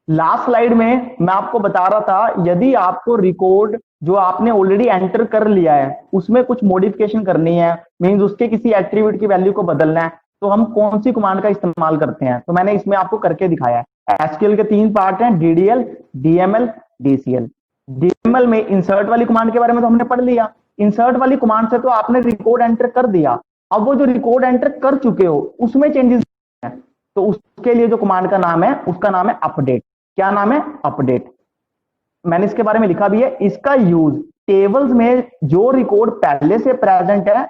Last slide में मैं आपको बता रहा था, यदि आपको रिकॉर्ड जो आपने ऑलरेडी एंटर कर लिया है उसमें कुछ मॉडिफिकेशन करनी है, मींस उसके किसी एट्रीब्यूट की वैल्यू को बदलना है, तो हम कौन सी कमांड का इस्तेमाल करते हैं। तो मैंने इसमें आपको करके दिखाया है। एसक्यूएल के 3 पार्ट हैं, डीडीएल, डीएमएल, डीसीएल। डीएमएल में इंसर्ट वाली कमांड के बारे में तो हमने पढ़ लिया। इंसर्ट वाली कमांड से तो आपने रिकॉर्ड एंटर कर दिया, अब वो जो रिकॉर्ड एंटर कर चुके हो उसमें चेंजेस है, तो उसके लिए जो कमांड का नाम है उसका नाम है अपडेट। क्या नाम है? अपडेट। मैंने इसके बारे में लिखा भी है। इसका यूज टेबल्स में जो रिकॉर्ड पहले से प्रेजेंट है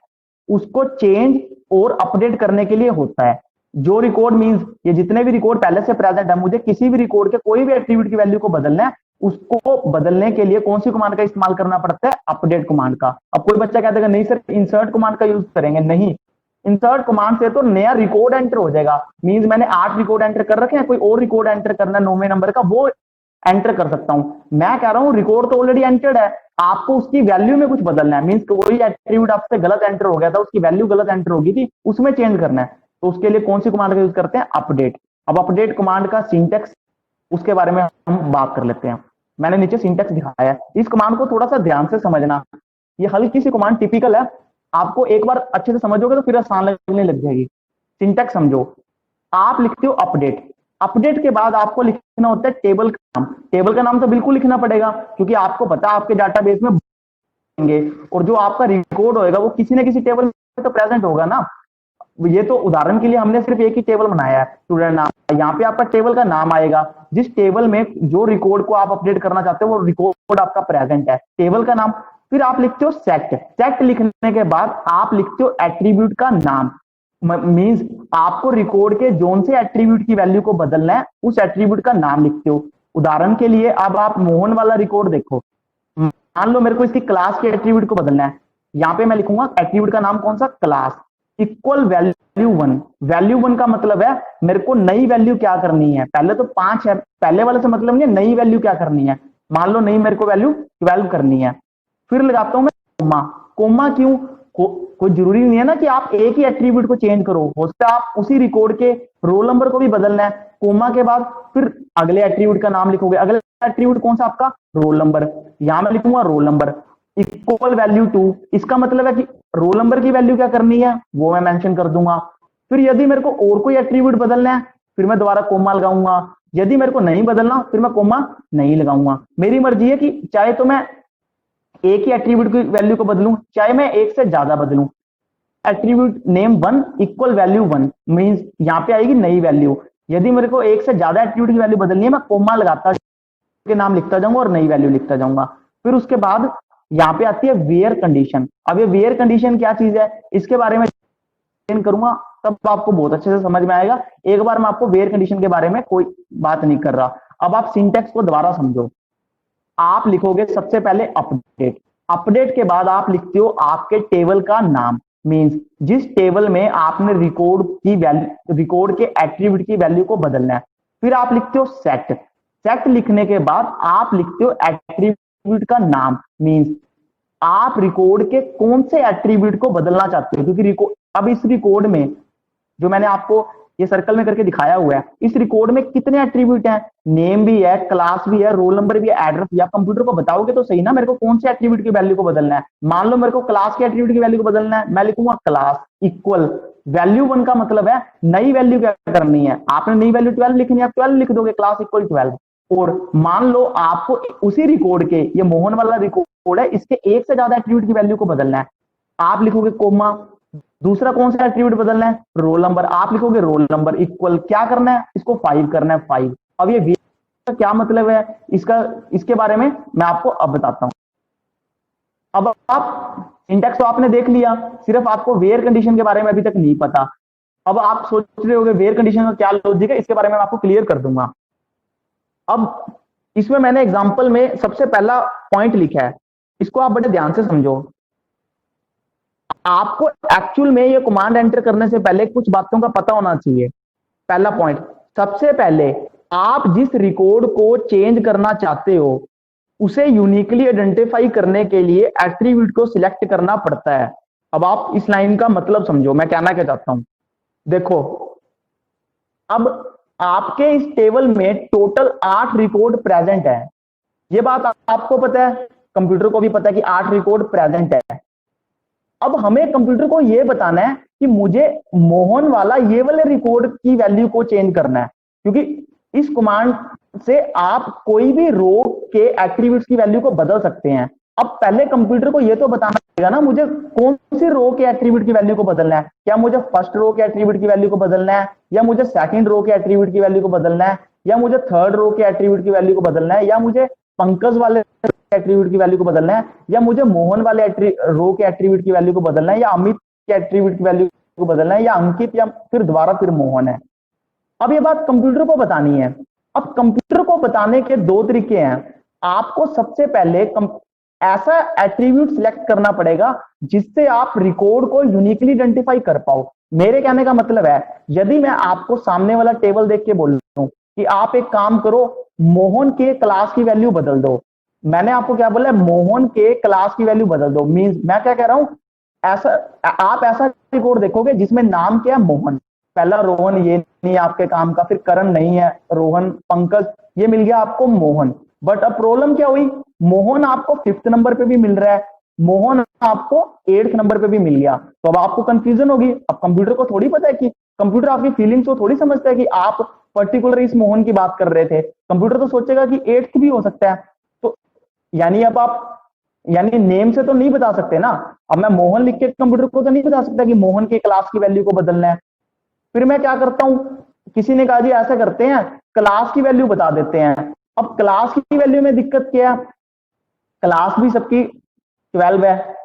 उसको चेंज और अपडेट करने के लिए होता है। जो रिकॉर्ड मींस ये जितने भी रिकॉर्ड पहले से प्रेजेंट है, मुझे किसी भी रिकॉर्ड के कोई भी एट्रीब्यूट की वैल्यू को बदलना है, उसको बदलने के लिए कौन सी कमांड का इस्तेमाल करना पड़ता है? अपडेट कमांड का। अब कोई बच्चा कहता है नहीं सर इंसर्ट कमांड का यूज करेंगे, नहीं। इंसर्ट कमांड से तो नया रिकॉर्ड एंटर हो जाएगा। मींस मैंने 8 रिकॉर्ड एंटर कर रखे हैं, कोई और रिकॉर्ड एंटर करना है 9वें नंबर का, वो एंटर कर सकता हूं। मैं कह रहा हूं रिकॉर्ड तो ऑलरेडी एंटर्ड है, आपको उसकी वैल्यू में कुछ बदलना है। मींस कोई एट्रीब्यूट आपसे गलत एंटर हो गया था, उसकी वैल्यू गलत एंटर होगी थी, उसमें चेंज करना है, तो उसके लिए कौन सी कमांड का यूज करते हैं? अपडेट। अब अपडेट कमांड का सिंटेक्स, उसके बारे में हम बात कर लेते हैं। मैंने नीचे सिंटेक्स दिखाया है, इस कमांड को थोड़ा सा ध्यान से समझना। ये हल्की सी कमांड टिपिकल है, आपको एक बार अच्छे से समझोगे तो फिर आसान लगने लग जाएगी। सिंटेक्स समझो। आप लिखते हो अपडेट, अपडेट के बाद आपको लिखना होता है टेबल का नाम। टेबल का नाम तो बिल्कुल लिखना पड़ेगा, क्योंकि आपको पता है आपके डाटाबेस में और जो आपका रिकॉर्ड होएगा वो किसी न किसी टेबल में तो प्रेजेंट होगा ना। ये तो उदाहरण के लिए हमने सिर्फ एक ही टेबल बनाया है, स्टूडेंट नाम। यहाँ पे आपका टेबल का नाम आएगा, जिस टेबल में जो रिकॉर्ड को आप अपडेट करना चाहते हो वो रिकॉर्ड आपका प्रेजेंट है, टेबल का नाम। फिर आप लिखते हो सेट। सेट लिखने के बाद आप लिखते हो एट्रीब्यूट का नाम। मींस आपको रिकॉर्ड के जोन से एट्रीब्यूट की वैल्यू को बदलना है, उस एट्रीब्यूट का नाम लिखते हो। उदाहरण के लिए अब आप मोहन वाला रिकॉर्ड देखो, मान लो मेरे को इसकी क्लास के एट्रीब्यूट को बदलना है। यहाँ पे मैं लिखूंगा एट्रीब्यूट का नाम कौन सा? Class equal value 1। वैल्यू 1 का मतलब है मेरे को नई वैल्यू क्या करनी है। पहले तो 5 है, पहले वाले से मतलब नहीं है, नई वैल्यू क्या करनी है। मान लो नई मेरे को वैल्यू 12 करनी है। फिर लगाता हूं मैं कोमा। कोमा क्यों? कोई जरूरी नहीं है ना कि आप एक ही एट्रीब्यूट को चेंज करो, हो सकता है आप उसी रिकॉर्ड के रोल नंबर को भी बदलना है। कोमा के बाद फिर अगले एट्रीब्यूट का नाम लिखोगे। अगले एट्रीब्यूट कौन सा? आपका रोल नंबर। यहां मैं लिखूंगा रोल नंबर इक्वल वैल्यू 2। इसका मतलब है कि रोल नंबर की वैल्यू क्या करनी है वो मैं मेंशन कर दूंगा। फिर यदि मेरे को और कोई एट्रीब्यूट बदलना है फिर मैं दोबारा कोमा लगाऊंगा। यदि मेरे को नहीं बदलना फिर मैं कोमा नहीं लगाऊंगा। मेरी मर्जी है कि चाहे तो मैं एक ही एट्रीब्यूट की वैल्यू को बदलूं, चाहे मैं एक से ज्यादा बदलूं। Attribute name 1 equal value 1 means यहां पे आएगी नई वैल्यू। यदि मेरे को एक से ज्यादा एट्रीब्यूट की वैल्यू बदलनी है मैं कोमा लगाता के नाम लिखता जाऊंगा और नई वैल्यू लिखता जाऊंगा। फिर उसके बाद यहाँ पे आती है वेयर कंडीशन। अब ये वेयर कंडीशन क्या चीज है इसके बारे में एक्सप्लेन करूंगा, तब आपको बहुत अच्छे से समझ में आएगा। एक बार मैं आपको वेयर कंडीशन के बारे में कोई बात नहीं कर रहा। अब आप सिंटेक्स को दोबारा समझो। आप लिखोगे सबसे पहले अपडेट। अपडेट के बाद आप लिखते हो आपके टेबल का नाम, मींस जिस टेबल में आपने रिकॉर्ड की वैल्यू, रिकॉर्ड के एट्रीब्यूट की वैल्यू को बदलना है। फिर आप लिखते हो सेट। सेट लिखने के बाद आप लिखते हो एट्रीब्यूट का नाम, मींस आप रिकॉर्ड के कौन से एट्रीब्यूट को बदलना चाहते हो। क्योंकि रिकॉर्ड, अब इस रिकॉर्ड में जो मैंने आपको ये सर्कल में करके दिखाया हुआ है, इस रिकॉर्ड में कितने एट्रीब्यूट हैं? नेम भी है, क्लास भी है, रोल नंबर भी है, एड्रेस भी है। आप कंप्यूटर को बताओगे तो सही ना मेरे को कौन से एट्रीब्यूट की वैल्यू को बदलना है। मान लो मेरे को क्लास के एट्रीब्यूट की वैल्यू को बदलना है, मैं लिखूंगा क्लास इक्वल वैल्यू 1 का मतलब है नई वैल्यू क्या करनी है। आपने नई वैल्यू 12 लिखनी है, आप 12 लिख दोगे, क्लास इक्वल 12। और मान लो आपको उसी रिकॉर्ड के, ये मोहन वाला रिकॉर्ड है, इसके एक से ज्यादा एट्रीब्यूट की वैल्यू को बदलना है। आप लिखोगे कोमा, दूसरा कौन सा एट्रीब्यूट बदलना है? Roll number. आप लिखोगे रोल नंबर इक्वल क्या करना है? इसको 5 करना है, 5। अब ये का क्या मतलब है इसका, इसके बारे में मैं आपको अब बताता हूं। अब आप सिंटैक्स तो आपने देख लिया, सिर्फ आपको वेयर कंडीशन के बारे में अभी तक नहीं पता। अब आप सोच रहे होगे वेयर कंडीशन का क्या लॉजिक है, इसके बारे में मैं आपको क्लियर कर दूंगा। अब इसमें मैंने एग्जांपल में सबसे पहला पॉइंट लिखा है, इसको आप बड़े ध्यान से समझो। आपको एक्चुअल में ये कमांड एंटर करने से पहले कुछ बातों का पता होना चाहिए। पहला पॉइंट, सबसे पहले आप जिस रिकॉर्ड को चेंज करना चाहते हो उसे यूनिकली आइडेंटिफाई करने के लिए एट्रीब्यूट को सिलेक्ट करना पड़ता है। अब आप इस लाइन का मतलब समझो, मैं कहना क्या चाहता हूं। देखो, अब आपके इस टेबल में टोटल 8 रिकॉर्ड प्रेजेंट है। ये बात आपको पता है, कंप्यूटर को भी पता है कि 8 रिकॉर्ड प्रेजेंट है। अब हमें कंप्यूटर को यह बताना है कि मुझे मोहन वाला ये वाले रिकॉर्ड की वैल्यू को चेंज करना है, क्योंकि इस कमांड से आप कोई भी रो के एट्रीब्यूट्स की वैल्यू को बदल सकते हैं। अब पहले कंप्यूटर को यह तो बताना पड़ेगा ना मुझे कौन सी रो के एट्रीब्यूट की वैल्यू को बदलना है। क्या मुझे फर्स्ट रो के एट्रीब्यूट की वैल्यू को बदलना है, या मुझे सेकंड रो के एट्रीब्यूट की वैल्यू को बदलना है, या मुझे थर्ड रो के एट्रीब्यूट की वैल्यू को बदलना है, या मुझे पंकज वाले एट्रीब्यूट की वैल्यू को बदलना है, या मुझे मोहन वाले रो के एट्रीब्यूट की वैल्यू को बदलना है, या अमित के एट्रीब्यूट की वैल्यू को बदलना है, या अंकित, या फिर दोबारा फिर मोहन है। अब ये बात कंप्यूटर को बतानी है। अब कंप्यूटर को बताने के दो तरीके हैं। आपको सबसे पहले ऐसा एट्रीब्यूट सिलेक्ट करना पड़ेगा जिससे आप रिकॉर्ड को यूनिकली आइडेंटिफाई कर पाओ। मेरे कहने का मतलब है, यदि मैं आपको सामने वाला टेबल देख के बोल रहा हूं कि आप एक काम करो, मोहन के क्लास की वैल्यू बदल दो, मैंने आपको क्या बोला, मोहन के क्लास की वैल्यू बदल दो, मींस मैं क्या कह रहा हूं, ऐसा आप ऐसा रिकॉर्ड देखोगे जिसमें नाम क्या है, मोहन। पहला रोहन ये नहीं आपके काम का, फिर करण नहीं है, रोहन, पंकज, ये मिल गया आपको मोहन। बट अब प्रॉब्लम क्या हुई, मोहन आपको 5th नंबर पे भी मिल रहा है, मोहन आपको 8th नंबर पे भी मिल गया, तो अब आपको कंफ्यूजन होगी। अब कंप्यूटर को थोड़ी पता है कि, कंप्यूटर आपकी फीलिंग्स को थोड़ी समझता है कि आप पर्टिकुलर इस मोहन की बात कर रहे थे। कंप्यूटर तो सोचेगा कि 8th भी हो सकता है। तो यानी अब आप नेम से तो नहीं बता सकते ना। अब मैं मोहन लिख के कंप्यूटर को तो नहीं बता सकता कि मोहन के क्लास की वैल्यू को बदलना है। फिर मैं क्या करता हूं, किसी ने कहा जी ऐसा करते हैं, क्लास की वैल्यू बता देते हैं। अब क्लास की वैल्यू में दिक्कत क्या है, क्लास भी सबकी 12 है,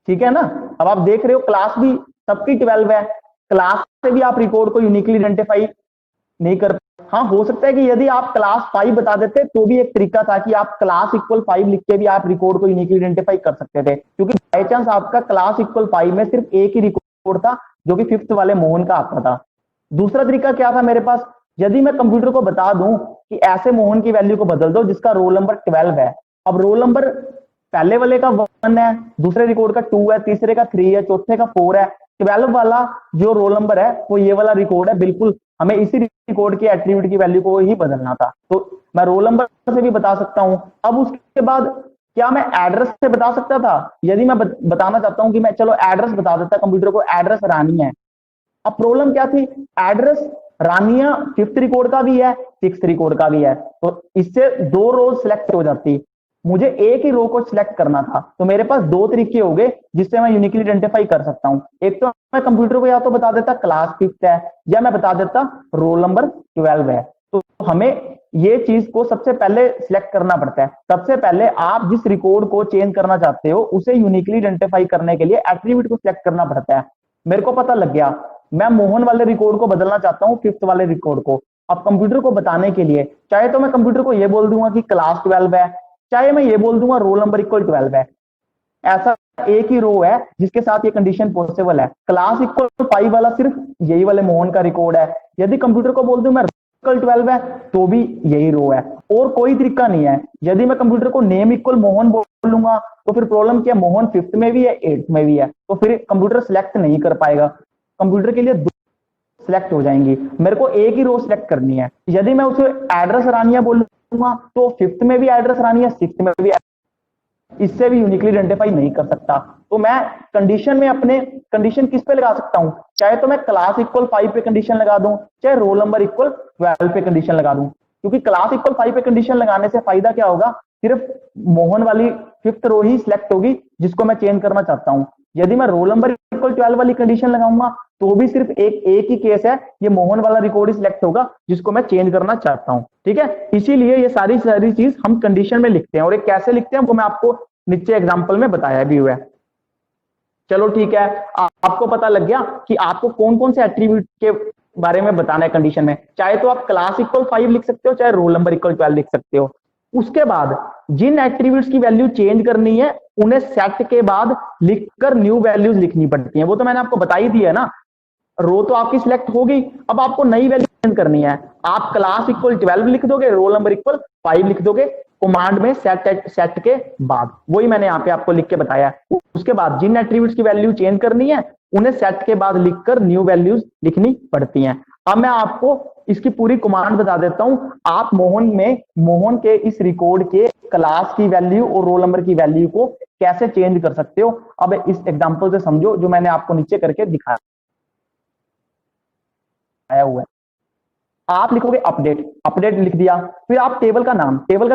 ठीक है ना। अब आप देख रहे हो क्लास भी सबकी 12 है, क्लास से भी आप रिकॉर्ड को यूनिकली आइडेंटिफाई नहीं कर। हाँ, हो सकता है कि यदि आप क्लास 5 बता देते तो भी एक तरीका था कि आप क्लास इक्वल 5 लिख के भी आप रिकॉर्ड को यूनिकली आइडेंटिफाई कर सकते थे, क्योंकि बाई चांस आपका क्लास इक्वल 5 में सिर्फ एक ही रिकॉर्ड था जो कि 5th वाले मोहन का आता था। दूसरा तरीका क्या था मेरे पास, यदि मैं कंप्यूटर को बता दूं कि ऐसे मोहन की वैल्यू को बदल दो जिसका रोल नंबर 12 है। अब रोल नंबर पहले वाले का 1 है, दूसरे रिकॉर्ड का 2 है, तीसरे का 3 है, चौथे का 4 है, 12 वाला जो रोल नंबर है वो ये वाला रिकॉर्ड है, बिल्कुल हमें इसी रिकॉर्ड के एट्रीब्यूट की वैल्यू को ही बदलना था। तो मैं रोल नंबर से भी बता सकता हूं। अब उसके बाद क्या मैं एड्रेस से बता सकता था, यदि मैं बताना चाहता हूं कि मैं चलो एड्रेस बता देता कंप्यूटर को, एड्रेस रानी है। अब प्रॉब्लम क्या थी, एड्रेस रानिया 5th रिकॉर्ड का भी है, 6th रिकॉर्ड का भी है, तो इससे 2 रो सिलेक्ट हो जाती, मुझे एक ही रो को सिलेक्ट करना था। तो मेरे पास 2 तरीके हो गए जिससे मैं यूनिकली आइडेंटिफाई कर सकता हूं। एक तो मैं कंप्यूटर को या तो बता देता क्लास 5th है, या मैं बता देता रोल नंबर 12 है। तो हमें ये चीज को सबसे पहले सिलेक्ट करना पड़ता है। सबसे पहले आप जिस रिकॉर्ड को चेंज करना चाहते हो उसे यूनिकली आइडेंटिफाई करने के लिए एट्रीब्यूट को सिलेक्ट करना पड़ता है। मेरे को पता लग गया मैं मोहन वाले रिकॉर्ड को बदलना चाहता हूं 5th वाले रिकॉर्ड को। अब कंप्यूटर को बताने के लिए चाहे तो मैं कंप्यूटर को यह बोल दूंगा कि क्लास 12 है, चाहे मैं ये बोल दूंगा रोल नंबर इक्वल 12 है। ऐसा एक ही रो है जिसके साथ ये कंडीशन पॉसिबल है। क्लास इक्वल 5 वाला सिर्फ यही वाले मोहन का रिकॉर्ड है। यदि कंप्यूटर को बोल दूं मैं इक्वल 12 है तो भी यही रो है, और कोई तरीका नहीं है। यदि मैं कंप्यूटर को नेम इक्वल मोहन बोलूंगा तो फिर प्रॉब्लम क्या, मोहन 5th में भी है 8th में भी है, तो फिर कंप्यूटर सिलेक्ट नहीं कर पाएगा। कंप्यूटर के लिए 2 सिलेक्ट हो जाएंगी, मेरे को एक ही रो सिलेक्ट करनी है। यदि मैं उसे एड्रेस रानिया बोलूंगा तो 5th में भी एड्रेस रानिया, 6th में भी, इससे भी यूनिकली आइडेंटिफाई नहीं कर सकता। तो मैं कंडीशन में अपने कंडीशन किस पे लगा सकता हूं, चाहे तो मैं क्लास इक्वल 5 पे कंडीशन लगा दूं, चाहे रोल नंबर इक्वल 12 पे कंडीशन लगा दूं। क्योंकि क्लास इक्वल 5 पे कंडीशन लगाने से फायदा क्या होगा, सिर्फ मोहन वाली 5th रो ही सिलेक्ट होगी जिसको मैं चेंज करना चाहता हूं। यदि मैं रोल नंबर इक्वल 12 वाली कंडीशन लगाऊंगा तो भी सिर्फ एक ही केस है, ये मोहन वाला रिकॉर्ड ही सिलेक्ट होगा जिसको मैं चेंज करना चाहता हूं। ठीक है, इसीलिए ये सारी चीज हम कंडीशन में लिखते हैं, और ये कैसे लिखते हैं वो मैं आपको नीचे एग्जांपल में बताया भी हुआ है। चलो ठीक है, आपको पता लग गया कि आपको कौन कौन से एट्रीब्यूट के बारे में बताना है कंडीशन में। चाहे तो आप क्लास इक्वल 5 लिख सकते हो, चाहे रोल नंबर इक्वल 12 लिख सकते हो। उसके बाद जिन एट्रीब्यूट्स की वैल्यू चेंज करनी है उन्हें सेट के बाद लिखकर न्यू वैल्यूज लिखनी पड़ती हैं। वो तो मैंने आपको बता ही दिया है ना। रो तो आपकी सिलेक्ट हो गई, अब आपको नई वैल्यू चेंज करनी है। आप क्लास इक्वल 12 लिख दोगे, रोल नंबर इक्वल 5 लिख दोगे कमांड में सेट के बाद। वही मैंने यहाँ पे आपको लिख के बताया। उसके बाद जिन एट्रीब्यूट्स की वैल्यू चेंज करनी है उन्हें सेट के बाद लिखकर न्यू वैल्यूज लिखनी पड़ती हैं। अब मैं आपको इसकी पूरी कमांड बता देता हूं। आप मोहन के इस रिकॉर्ड के क्लास की वैल्यू और रोल नंबर की वैल्यू को कैसे चेंज कर सकते हो। अब इस एग्जांपल से समझो जो मैंने आपको नीचे करके दिखाया हुआ है। आप लिखोगे अपडेट, अपडेट लिख दिया, फिर आप टेबल का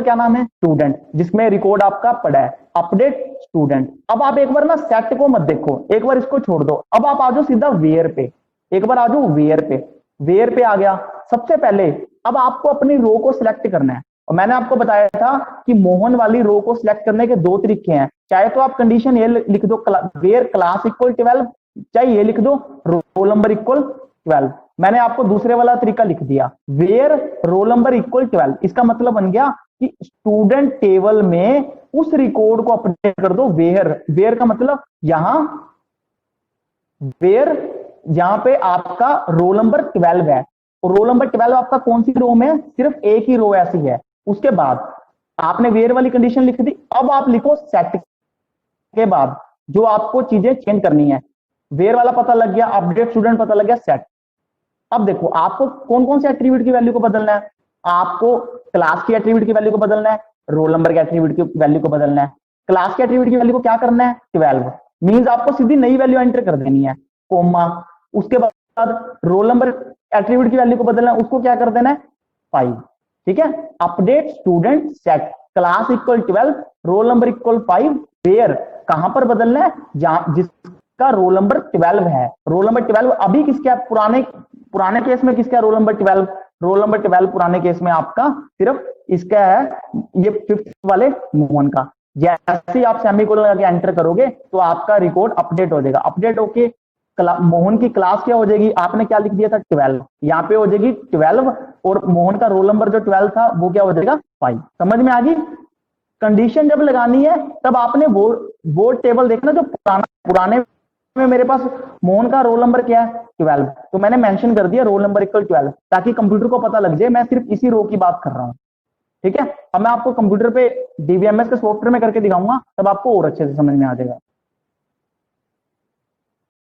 क्या नाम है, स्टूडेंट, जिसमें रिकॉर्ड आपका पड़ा है, अपडेट स्टूडेंट। अब आप एक बार ना सेट को मत देखो, एक बार इसको छोड़ दो, अब आप आ जाओ सीधा वेयर पे, एक बार आ जाओ वेयर पे। वेयर पे आ गया, सबसे पहले अब आपको अपनी रो को सिलेक्ट करना है। और मैंने आपको बताया था कि मोहन वाली रो को सिलेक्ट करने के दो तरीके हैं। चाहे तो आप कंडीशन ये लिख दो, वेयर क्लास इक्वल 12, चाहे ये लिख दो रोल नंबर इक्वल 12। मैंने आपको दूसरे वाला तरीका लिख दिया, वेयर रोल नंबर इक्वल 12। इसका मतलब बन गया कि स्टूडेंट टेबल में उस रिकॉर्ड को अपडेट कर दो वेयर। वेयर का मतलब यहां वेयर, यहां पे आपका रोल नंबर 12 है, और रोल नंबर 12 आपका कौन सी रो में है, सिर्फ एक ही रो ऐसी है। उसके बाद आपने वेयर वाली कंडीशन लिख दी, अब आप लिखो सेट के बाद जो आपको चीजें चेंज करनी है। वेयर वाला पता लग गया, अपडेट स्टूडेंट पता लग गया, सेट। अब देखो आपको कौन कौन से एट्रीब्यूट की वैल्यू को बदलना है। आपको क्लास की एट्रीब्यूट की वैल्यू को बदलना है, रोल नंबर के एट्रीब्यूट की वैल्यू को बदलना है। क्लास के एट्रीब्यूट की वैल्यू को क्या करना है, 12, मींस आपको सीधी नई वैल्यू एंटर कर देनी है, कोमा। उसके बाद रोल नंबर एट्रीब्यूट की वैल्यू को बदलना है, उसको क्या कर देना है, 5। ठीक है, update student set, class equal 12, roll number equal 5, where कहां पर बदलना है, जहां जिसका रोल नंबर 12 है। रोल नंबर 12 अभी किसका, पुराने केस में किसका रोल नंबर 12, रोल नंबर 12 पुराने केस में आपका सिर्फ इसका है, ये 5th वाले मोहन का। जैसे ही आप सेमीकोलन लगा के एंटर करोगे तो आपका रिकॉर्ड अपडेट हो जाएगा। अपडेट होके मोहन की क्लास क्या हो जाएगी, आपने क्या लिख दिया था 12, यहाँ पे हो जाएगी 12, और मोहन का रोल नंबर जो 12 था वो क्या हो जाएगा 5। समझ में आ गई। कंडीशन जब लगानी है तब आपने वो टेबल देखना जो पुराने में मेरे पास मोहन का रोल नंबर क्या है 12, तो मैंने मेंशन कर दिया रोल नंबर इक्वल 12, ताकि कंप्यूटर को पता लग जाए मैं सिर्फ इसी रो की बात कर रहा हूं। ठीक है, अब मैं आपको कंप्यूटर पे डीबीएमएस के सॉफ्टवेयर में करके दिखाऊंगा, तब आपको और अच्छे से समझ में आ जाएगा।